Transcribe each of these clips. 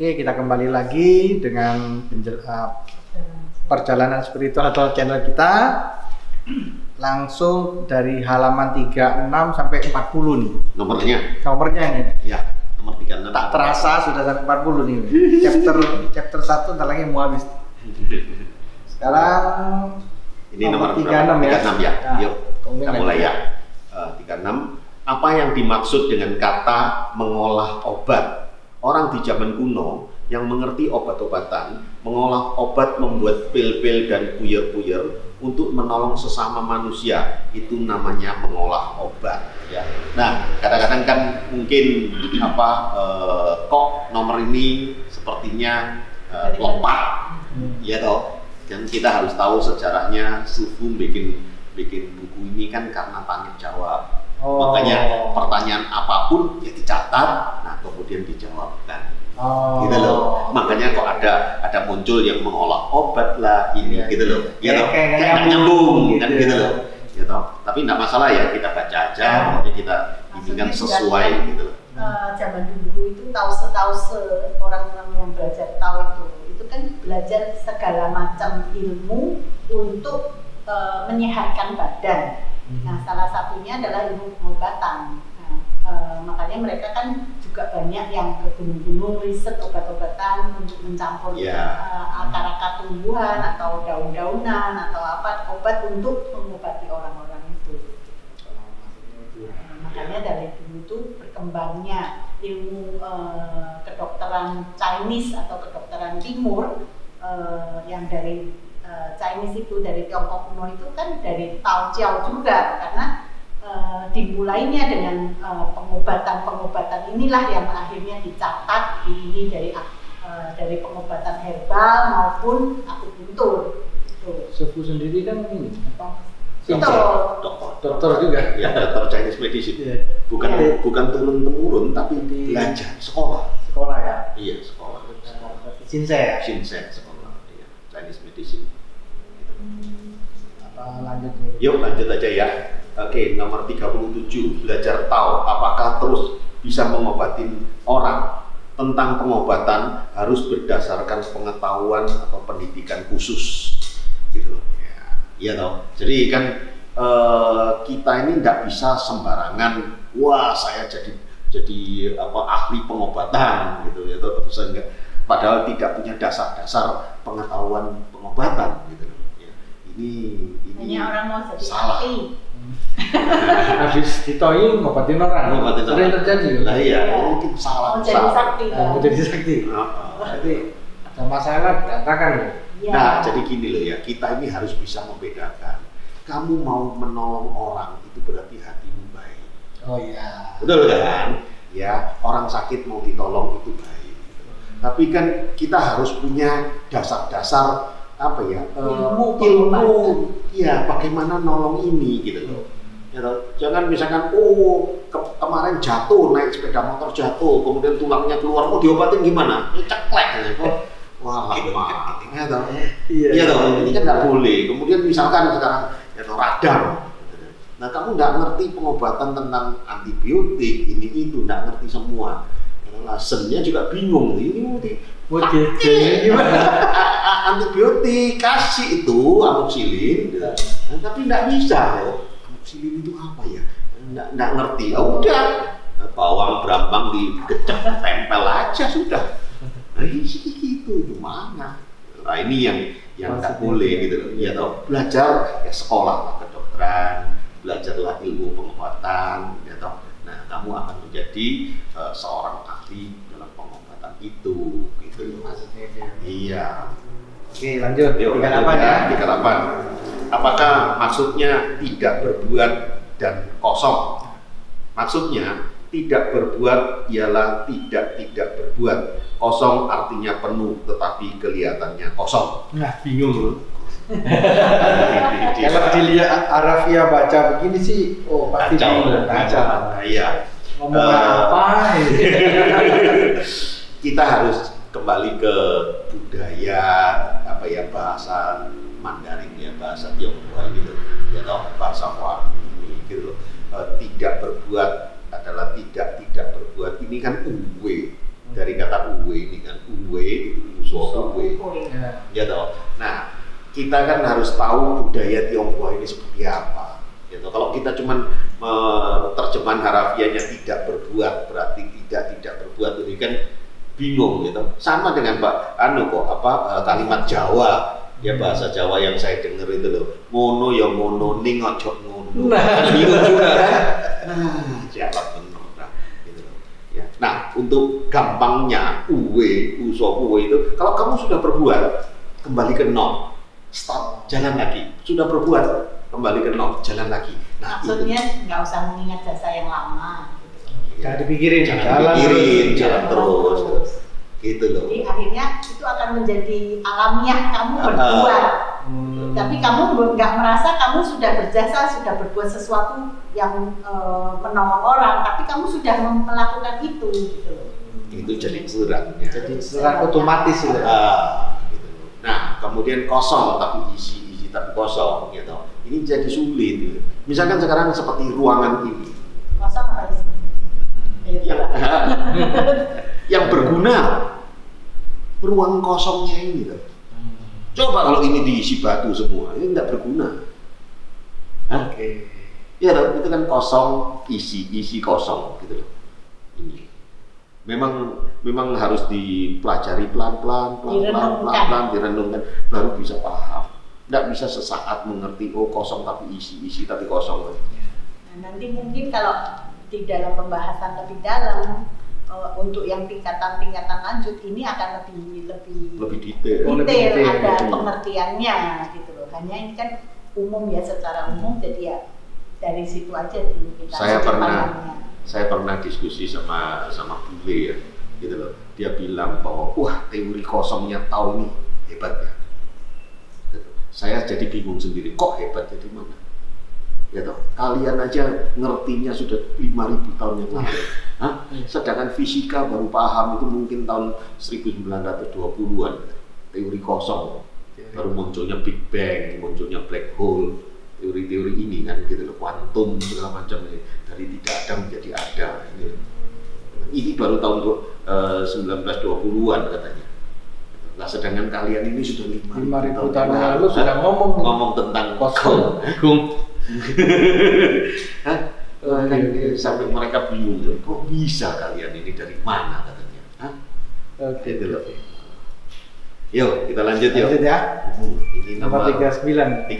Oke, kita kembali lagi dengan perjalanan spiritual atau channel kita. Langsung dari halaman 36 sampai 40 nih. Nomornya nih. Ya, nomor 36. Tak terasa sudah sampai 40 nih. Chapter 1 ntar lagi mau habis. Sekarang ini nomor 36 ya. Nah, Yuk, kita mulai ya. 36. Apa yang dimaksud dengan kata mengolah obat? Orang di zaman kuno yang mengerti obat-obatan, mengolah obat, membuat pil-pil dan puyer-puyer untuk menolong sesama manusia, itu namanya mengolah obat. Ya. Nah, kadang-kadang kan mungkin kok nomor ini sepertinya lompat, ya toh. Dan kita harus tahu sejarahnya. Sufu bikin buku ini kan karena tanya jawab. Makanya pertanyaan apapun ya dicatat, nah kemudian dijawabkan. Gitu loh. Makanya kok ada muncul yang mengolah obat lah ini, gitu loh. Ya toh, kayak nyambung kan gitu loh. Ya toh. Tapi enggak masalah ya, kita baca aja, nanti kita ini kan sesuai gitu loh. Zaman dulu itu tahu orang-orang yang belajar tahu itu kan belajar segala macam ilmu untuk menyehatkan badan. Nah, salah satunya adalah ilmu pengobatan. Makanya mereka kan juga banyak yang ke gunung-gunung riset obat-obatan untuk mencampur akar-akar tumbuhan atau daun-daunan atau apa obat untuk mengobati orang-orang itu. Makanya dari dulu itu berkembangnya ilmu kedokteran Chinese atau kedokteran Timur yang dari Chinese itu dari Tiongkok kuno itu kan dari Tao Chiao juga, karena dimulainya dengan pengobatan inilah yang akhirnya dicatat ini dari pengobatan herbal maupun akupuntur. Sufu sendiri kan ini apa? Dokter juga. Ya, dokter Chinese medicine. Bukan turun temurun tapi belajar sekolah ya. Iya, sekolah. Shinsei sekolah. Iya, Chinese medicine. Lanjut nih. Yuk lanjut aja ya. Oke, nomor 37, belajar tahu apakah terus bisa mengobatin orang. Tentang pengobatan harus berdasarkan pengetahuan atau pendidikan khusus gitu loh. Iya toh. Jadi kan kita ini tidak bisa sembarangan, wah saya jadi ahli pengobatan gitu ya, terus enggak. Padahal tidak punya dasar-dasar pengetahuan pengobatan gitu loh. Ini orang mau jadi salah. Habis ditoi ngobatin orang. Sering terjadi. Nah iya, mungkin salah. Mau jadi sakti. Jadi sakti. Jadi ada masalah katakan loh. Nah, jadi gini loh ya, kita ini harus bisa membedakan. Kamu mau menolong orang itu berarti hatimu baik. Oh iya. Betul kan? Ya, orang sakit mau ditolong itu baik. Tapi kan kita harus punya dasar-dasar ilmu ya bagaimana nolong ini gitu loh. Ya, jangan misalkan kemarin jatuh naik sepeda motor jatuh kemudian tulangnya keluar mau diobatin gimana? Ceklek gitu. Wah lama. Iya toh. Ini kan nggak boleh. Kemudian misalkan sekarang radang. Nah kamu nggak ngerti pengobatan tentang antibiotik ini itu nggak ngerti semua. Lasennya juga bingung. Ini gimana? Antibiotik kasih itu amoxicillin, tapi nggak bisa loh. Amoxicillin itu apa ya? Nggak ngerti. Udah bawang brambang digecek tempel aja sudah. Nah ini gitu gimana? Nah ini yang nggak boleh gitu loh. Ya toh belajar ya sekolah kedokteran, belajarlah ilmu pengobatan, ya toh. Nah kamu akan menjadi seorang ahli dalam pengobatan itu. Iya. Oke, lanjut. 38 ya. 38. Apakah maksudnya tidak berbuat dan kosong? Maksudnya tidak berbuat ialah tidak berbuat. Kosong artinya penuh tetapi kelihatannya kosong. Nah, bingung loh. Kalau dilihat Arafia baca begini sih, pasti bingung. Iya. Ngomong apa? Kita harus kembali ke budaya bahasa Mandarin ya, bahasa Tionghoa gitu ya toh, bahasa Hua ini gitu tidak berbuat adalah tidak berbuat, ini kan uwe dari kata uwe ini kan, uwe itu uso uwe. Ya toh. Nah, kita kan harus tahu budaya Tionghoa ini seperti apa. Ya toh. Kalau kita cuman terjemahan harafiahnya tidak berbuat berarti tidak berbuat, ini kan bingung gitu. Sama dengan kalimat Jawa. Ya bahasa Jawa yang saya dengar itu loh, ngono ya ngono ning ojo ngono. Kan bingung juga kan? Nah, jalan bener nah, gitu loh. Ya. Nah, untuk gampangnya uwe, uso uwe itu kalau kamu sudah berbuat kembali ke nol. Start, jalan lagi. Sudah berbuat kembali ke nol, jalan lagi. Nah, maksudnya nggak usah mengingat jasa yang lama gitu. Jangan dipikirin, jalan terus. Gitu loh. Jadi akhirnya itu akan menjadi alamiah kamu berbuat. Tapi kamu nggak merasa kamu sudah berjasa, sudah berbuat sesuatu yang menolong orang, tapi kamu sudah melakukan itu gitu. Itu jadi kurangnya. Jadi secara otomatis gitu. Gitu. Nah, kemudian kosong tapi isi tapi kosong gitu. Ini jadi sulit gitu. Misalkan sekarang seperti ruangan ini. Kosong apa sih? Yang berguna ruang kosongnya ini loh. Coba kalau ini diisi batu semua, ini tidak berguna. Oke. Ya itu kan kosong, isi kosong gitu loh. Ini memang harus dipelajari pelan-pelan direnungkan baru bisa paham. Tidak bisa sesaat mengerti kosong tapi isi tapi kosong. Nah, nanti mungkin kalau di dalam pembahasan lebih dalam untuk yang tingkatan lanjut ini akan lebih detail ada pengertiannya gitu loh. Hanya ini kan umum ya, secara umum, jadi ya dari situ aja dulu kita. Saya pernah diskusi sama bule ya gitu loh. Dia bilang bahwa wah teori kosongnya tahu ini hebat ya. Saya jadi bingung sendiri, kok hebat jadi mana? Ya toh, kalian aja ngertinya sudah 5.000 tahun yang lalu. Sedangkan fisika baru paham itu mungkin tahun 1920-an. Teori kosong, baru munculnya Big Bang, munculnya black hole, teori-teori ini kan gitu loh, kuantum segala macam ini. Dari tidak ada menjadi ada. Ini baru tahun 1920-an katanya. Nah, sedangkan kalian ini sudah 5.000 tahun lalu sudah ngomong tentang kosong. Sampai mereka bingung, kok bisa kalian ini dari mana katanya? Gitu loh. Yuk kita lanjut ya. Ini nomor 39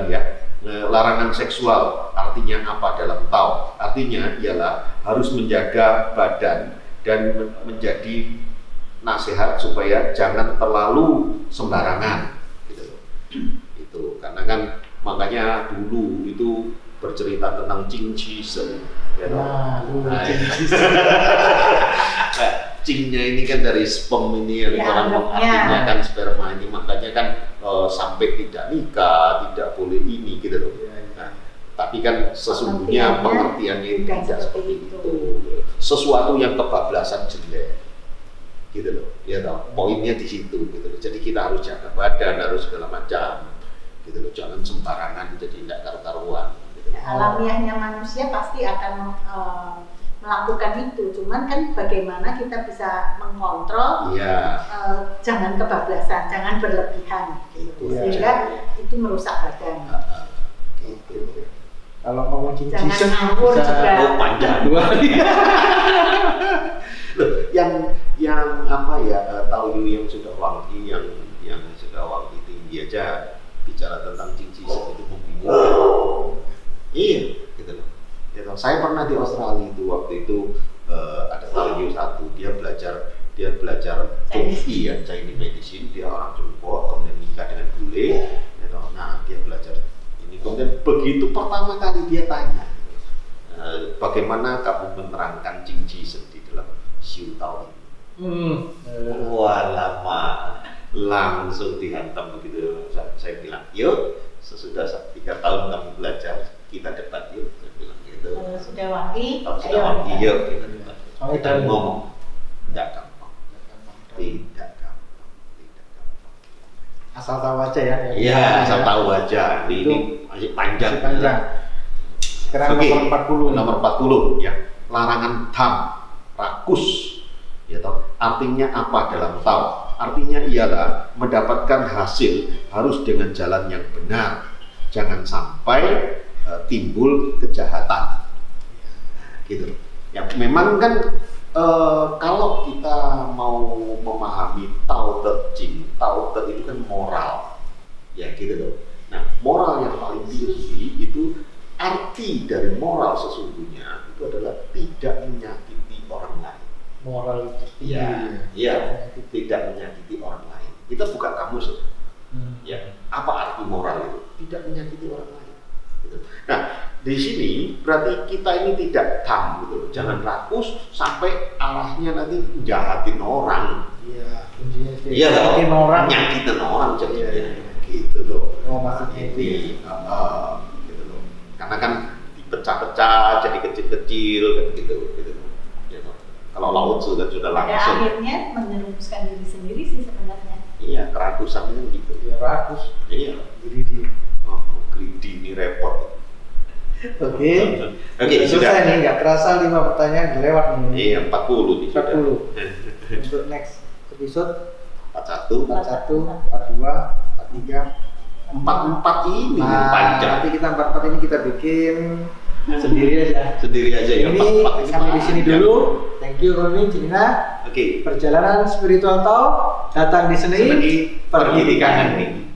ya. Larangan seksual artinya apa dalam Tao? Artinya ialah harus menjaga badan dan menjadi nasihat supaya jangan terlalu sembarangan gitu loh. Itu karena kan makanya dulu itu bercerita tentang Qingqi-shen ya Qingnya ini kan dari sperm ini yang orang artinya kan sperma ini, makanya kan sampai tidak nikah, tidak boleh ini gitu loh. Nah, tapi kan sesungguhnya pengertiannya tidak seperti itu. Sesuatu yang kebablasan jelek gitu loh. Ya toh, poinnya di situ gitu loh. Jadi kita harus jaga badan, harus segala macam gitu loh, jangan sembarangan jadi tidak karu-karuan gitu. Alamiahnya manusia pasti akan melakukan itu, cuman kan bagaimana kita bisa mengontrol jangan kebablasan, jangan berlebihan gitu. Sehingga itu merusak badan gitu. Kalau ngomong jangan ngawur juga panjang loh, yang apa ya, tahu yang sudah wangi, yang sudah wangi tinggi aja bicara tentang Qingqi-shen itu membingungkan. Iya, gitu loh. Ya, saya pernah di Australia itu waktu itu ada tahu satu, dia belajar Chinese ya, Chinese medicine, dia orang Tiongkok, kemudian nikah dengan bule. Ya, nah dia belajar ini, kemudian begitu pertama kali dia tanya, bagaimana kamu menerangkan Qingqi-shen di dalam Xiu Tao ini? Wah lama. Langsung dihantam begitu. Saya bilang, yuk sesudah 3 tahun kamu belajar, kita debat yuk. Saya bilang gitu. Sudah wangi, yuk kita debat. Kita ngomong, tidak gampang. Asal tahu aja ya. Iya, asal tahu aja. Ini masih panjang. Sekarang nomor 40 ya. Larangan tham, rakus. Ya toh, Artinya apa dalam Tao? Artinya ialah mendapatkan hasil harus dengan jalan yang benar. Jangan sampai timbul kejahatan. Gitu. Ya memang kan kalau kita mau memahami Tao Te Ching, Tao Te itu kan moral. Ya gitu loh. Nah, moral yang paling tinggi itu arti dari moral sesungguhnya itu adalah tidak menyakiti orang lain. Moral itu. Iya, tidak menyakiti orang lain. Kita buka kamus. Ya, apa arti moral itu? Tidak menyakiti orang lain. Gitu. Nah, di sini berarti kita ini tidak tam, gitu. Jangan rakus sampai arahnya nanti jahatin orang. Iya, nyakitin orang. Nyakitin orang jadinya. Gitu loh. Oh, maksudnya itu. Gitu loh. Karena kan dipecah-pecah jadi kecil-kecil kan gitu loh. Kalau Lao Tzu kan sudah langsung. Pada akhirnya menyerumuskan diri sendiri sih sebenarnya. Iya, kerakusan itu gitu. Ya, rakus. Iya. Greedy. Greedy ini repot. Oke, sudah. Selesai nih, nggak terasa 5 pertanyaan lewat nih. Iya, 40 nih. 40. Untuk next episode 41, 42, 43, 44 ini yang panjang. Nanti kita 44 ini kita bikin sendiri aja. Sendiri aja ya. Ini sampai di sini dulu. Thank you Roni, Cina. Oke. Perjalanan spiritual Tao datang di seni, Pergi di kanan nih.